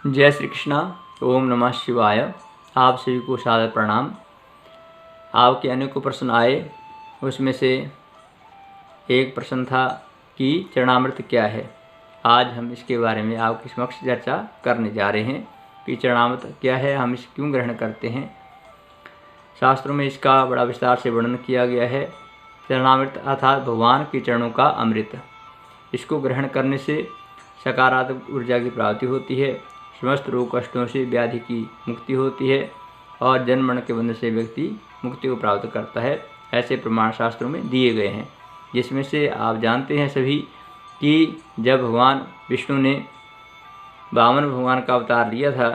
जय श्री कृष्णा। ओम नमः शिवाय। आप सभी को सादर प्रणाम। आपके अनेकों प्रश्न आए, उसमें से एक प्रश्न था कि चरणामृत क्या है। आज हम इसके बारे में आपके समक्ष चर्चा करने जा रहे हैं कि चरणामृत क्या है, हम इसे क्यों ग्रहण करते हैं। शास्त्रों में इसका बड़ा विस्तार से वर्णन किया गया है। चरणामृत अर्थात भगवान के चरणों का अमृत। इसको ग्रहण करने से सकारात्मक ऊर्जा की प्राप्ति होती है, समस्त रोग कष्टों से व्याधि की मुक्ति होती है और जन्म मरण के बंधन से व्यक्ति मुक्ति को प्राप्त करता है। ऐसे प्रमाण शास्त्रों में दिए गए हैं, जिसमें से आप जानते हैं सभी कि जब भगवान विष्णु ने वामन भगवान का अवतार लिया था,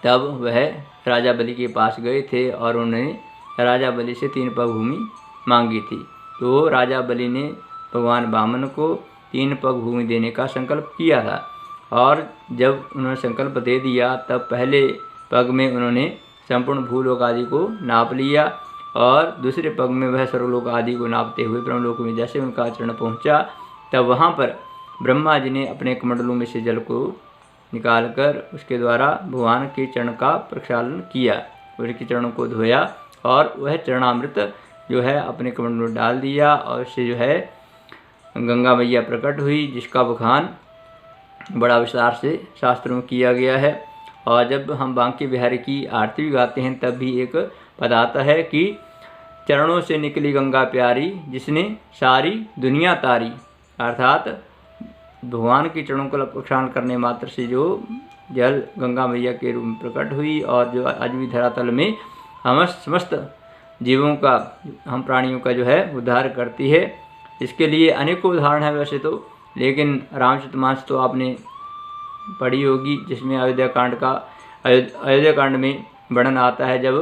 तब वह राजा बलि के पास गए थे और उन्होंने राजा बलि से 3 पग भूमि मांगी थी। तो राजा बलि ने भगवान वामन को 3 पग भूमि देने का संकल्प किया था और जब उन्होंने संकल्प दे दिया, तब पहले पग में उन्होंने संपूर्ण भूलोक आदि को नाप लिया और दूसरे पग में वह सर्वलोक आदि को नापते हुए ब्रह्मलोक में जैसे उनका चरण पहुंचा, तब वहां पर ब्रह्मा जी ने अपने कमंडलों में से जल को निकालकर उसके द्वारा भगवान के चरण का प्रक्षालन किया, उनके चरणों को धोया और वह चरणामृत जो है अपने कमंडलों में डाल दिया और उससे जो है गंगा मैया प्रकट हुई, जिसका बखान बड़ा विस्तार से शास्त्रों में किया गया है। और जब हम बांके बिहारी की आरती भी गाते हैं, तब भी एक पद आता है कि चरणों से निकली गंगा प्यारी, जिसने सारी दुनिया तारी। अर्थात भगवान के चरणों को प्रक्षालन करने मात्र से जो जल गंगा मैया के रूप में प्रकट हुई और जो आज भी धरातल में हम समस्त जीवों का, हम प्राणियों का जो है उद्धार करती है। इसके लिए अनेकों उदाहरण है वैसे तो, लेकिन रामचरितमानस तो आपने पढ़ी होगी, जिसमें अयोध्या कांड में वर्णन आता है। जब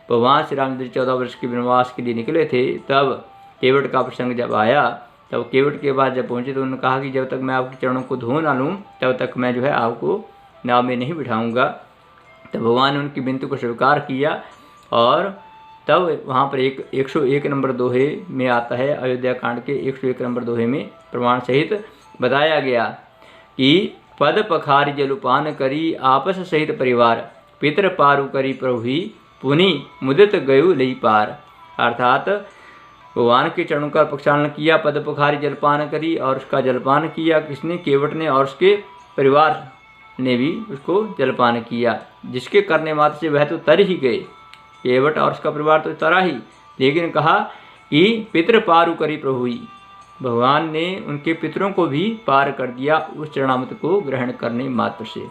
भगवान श्री रामचंद्र 14 वर्ष के वनवास के लिए निकले थे, तब केवट का प्रसंग जब आया, तब केवट के बाद जब पहुंचे तो उन्होंने कहा कि जब तक मैं आपके चरणों को धो ना लूँ, तब तक मैं जो है आपको नाव में नहीं बिठाऊंगा। तब भगवान ने उनकी विनती को स्वीकार किया और तब वहाँ पर 101 नंबर दोहे में आता है, अयोध्या कांड के 101 नंबर दोहे में प्रमाण सहित बताया गया कि पद पखारी जलुपान करी आपस सहित परिवार, पितर पारु करी प्रभु पुनि मुदित गयु लई पार। अर्थात भगवान के चरणों का प्रक्षालन किया, पद पखारी जलपान करी और उसका जलपान किया किसने? केवट ने और उसके परिवार ने भी उसको जलपान किया, जिसके करने मात्र से वह तो तर ही गए, केवट और उसका परिवार तो तरा ही, लेकिन कहा कि पितृ पारु करी प्रभु, भगवान ने उनके पितरों को भी पार कर दिया उस चरणामृत को ग्रहण करने मात्र से।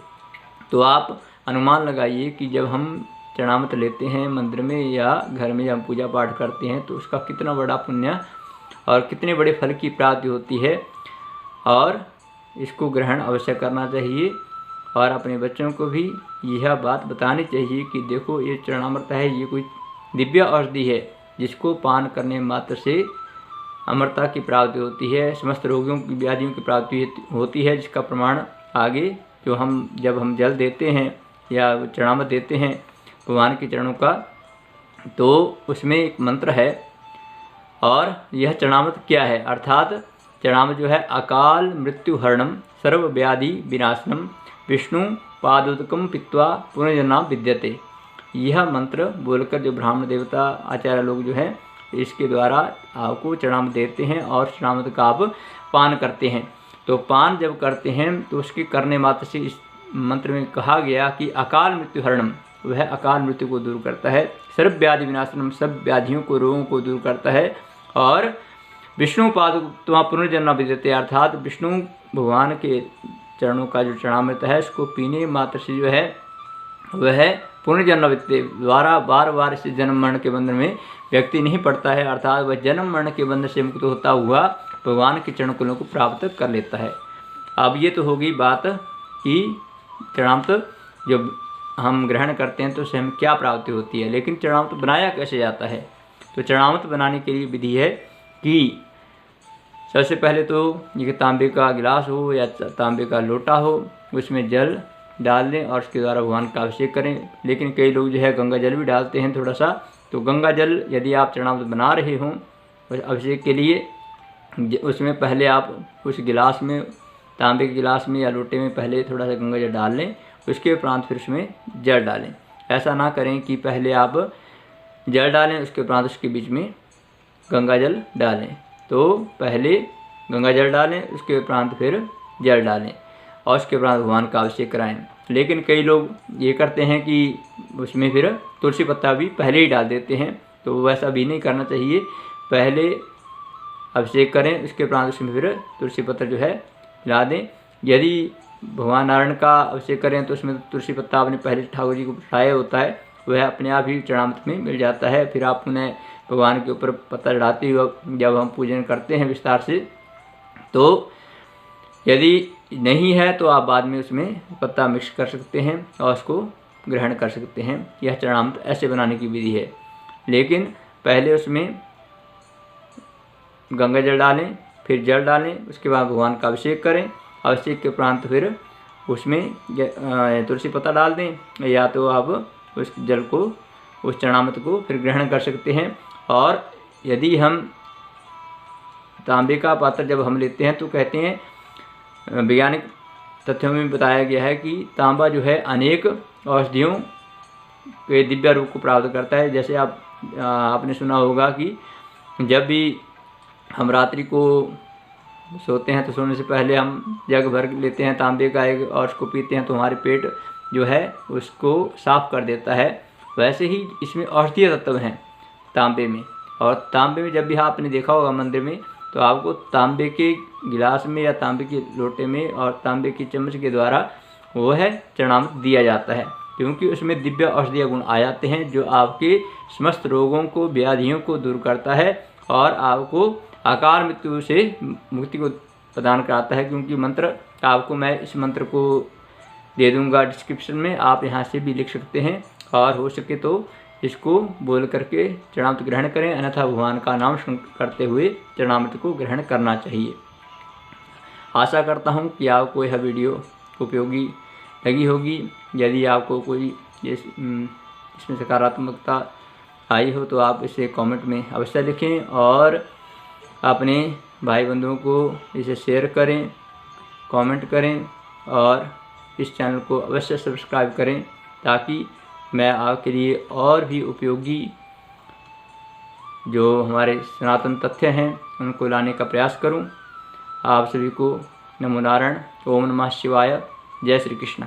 तो आप अनुमान लगाइए कि जब हम चरणामृत लेते हैं मंदिर में या घर में हम पूजा पाठ करते हैं, तो उसका कितना बड़ा पुण्य और कितने बड़े फल की प्राप्ति होती है। और इसको ग्रहण अवश्य करना चाहिए और अपने बच्चों को भी यह बात बतानी चाहिए कि देखो, ये चरणामृत है, ये कोई दिव्य औषधि है, जिसको पान करने मात्र से अमरता की प्राप्ति होती है, समस्त रोगियों की व्याधियों की प्राप्ति होती है, जिसका प्रमाण आगे जो जब हम जल देते हैं या चरणामृत देते हैं भगवान के चरणों का, तो उसमें एक मंत्र है। और यह चरणामृत क्या है? अर्थात चरणामृत जो है अकाल मृत्यु हरणम सर्व व्याधि विनाशनम विष्णु पादोदकम पित्वा पुनर्जन्म विद्यते। यह मंत्र बोलकर जो ब्राह्मण देवता आचार्य लोग जो है इसके द्वारा आपको चरणामृत देते हैं और चरणामृत का आप पान करते हैं। तो पान जब करते हैं तो उसके करने मात्र से इस मंत्र में कहा गया कि अकाल मृत्यु हरणम, वह अकाल मृत्यु को दूर करता है, सर्व व्याधि विनाशनम, सब व्याधियों को रोगों को दूर करता है, और विष्णु पाद पुनर्जन्म विद्यते, अर्थात विष्णु भगवान के चरणों का जो चरणामृत है उसको पीने मात्र से जो है वह पुनर्जन्म विद्यते, द्वारा बार बार इस जन्म मरण के बंधन में व्यक्ति नहीं पड़ता है, अर्थात वह जन्म मरण के बंधन से मुक्त होता हुआ भगवान के चरण कमलों को प्राप्त कर लेता है। अब ये तो होगी बात कि चरणामृत जो हम ग्रहण करते हैं तो उससे हमें क्या प्राप्ति होती है, लेकिन चरणामृत बनाया कैसे जाता है? तो चरणामृत बनाने के लिए विधि है कि सबसे पहले तो ये तांबे का गिलास हो या तांबे का लोटा हो, उसमें जल डाल दें और उसके द्वारा भगवान का अभिषेक करें। लेकिन कई लोग जो है गंगा जल भी डालते हैं थोड़ा सा, तो गंगा जल यदि आप चरणामृत बना रहे हों अभिषेक के लिए, उसमें पहले आप उस गिलास में तांबे के गिलास में या लोटे में पहले थोड़ा सा गंगा जल डाल लें, उसके उपरांत फिर उसमें जल डालें। ऐसा ना करें कि पहले आप जल डालें उसके उपरांत उसके बीच में गंगा जल डालें। तो पहले गंगा जल डालें, उसके उपरांत फिर जल डालें और उसके उपरांत भगवान का अभिषेक कराएं। लेकिन कई लोग ये करते हैं कि उसमें फिर तुलसी पत्ता भी पहले ही डाल देते हैं, तो वैसा भी नहीं करना चाहिए। पहले अभिषेक करें, उसके उपरांत उसमें फिर तुलसी पत्र जो है मिला दें। यदि भगवान नारायण का अभिषेक करें तो उसमें तुलसी पत्ता आपने पहले ठाकुर जी को चढ़ाया होता है, वह अपने आप ही चरणामृत में मिल जाता है। फिर आप उन्हें भगवान के ऊपर पत्ता चढ़ाते हुए जब हम पूजन करते हैं विस्तार से, तो यदि नहीं है तो आप बाद में उसमें पत्ता मिक्स कर सकते हैं और उसको ग्रहण कर सकते हैं। यह चरणामृत ऐसे बनाने की विधि है। लेकिन पहले उसमें गंगा जल डालें, फिर जल डालें, उसके बाद भगवान का अभिषेक करें। अभिषेक के उपरांत फिर उसमें तुलसी पत्ता डाल दें, या तो आप उस जल को, उस चरणामृत को फिर ग्रहण कर सकते हैं। और यदि हम तांबे का पात्र जब हम लेते हैं तो कहते हैं, वैज्ञानिक तथ्यों में बताया गया है कि तांबा जो है अनेक औषधियों के दिव्य रूप को प्राप्त करता है। जैसे आपने सुना होगा कि जब भी हम रात्रि को सोते हैं तो सोने से पहले हम जग भर लेते हैं तांबे का एक और उसको पीते हैं तो हमारे पेट जो है उसको साफ कर देता है। वैसे ही इसमें औषधीय तत्व हैं तांबे में। और तांबे में जब भी आपने देखा होगा मंदिर में, तो आपको तांबे के गिलास में या तांबे के लोटे में और तांबे की चम्मच के द्वारा वो है चरणामृत दिया जाता है, क्योंकि उसमें दिव्य औषधीय गुण आ जाते हैं जो आपके समस्त रोगों को, व्याधियों को दूर करता है और आपको अकाल मृत्यु से मुक्ति को प्रदान कराता है। क्योंकि मंत्र आपको, मैं इस मंत्र को दे दूंगा डिस्क्रिप्शन में, आप यहाँ से भी लिख सकते हैं और हो सके तो इसको बोल करके चरणामृत ग्रहण करें, अन्यथा भगवान का नाम करते हुए चरणामृत को ग्रहण करना चाहिए। आशा करता हूँ कि आपको यह वीडियो उपयोगी लगी होगी। यदि आपको कोई इसमें सकारात्मकता आई हो तो आप इसे कमेंट में अवश्य लिखें और अपने भाई बंधुओं को इसे शेयर करें, कमेंट करें और इस चैनल को अवश्य सब्सक्राइब करें, ताकि मैं आपके लिए और भी उपयोगी जो हमारे सनातन तथ्य हैं उनको लाने का प्रयास करूं। आप सभी को नमो नारायण। ओम नमः शिवाय। जय श्री कृष्ण।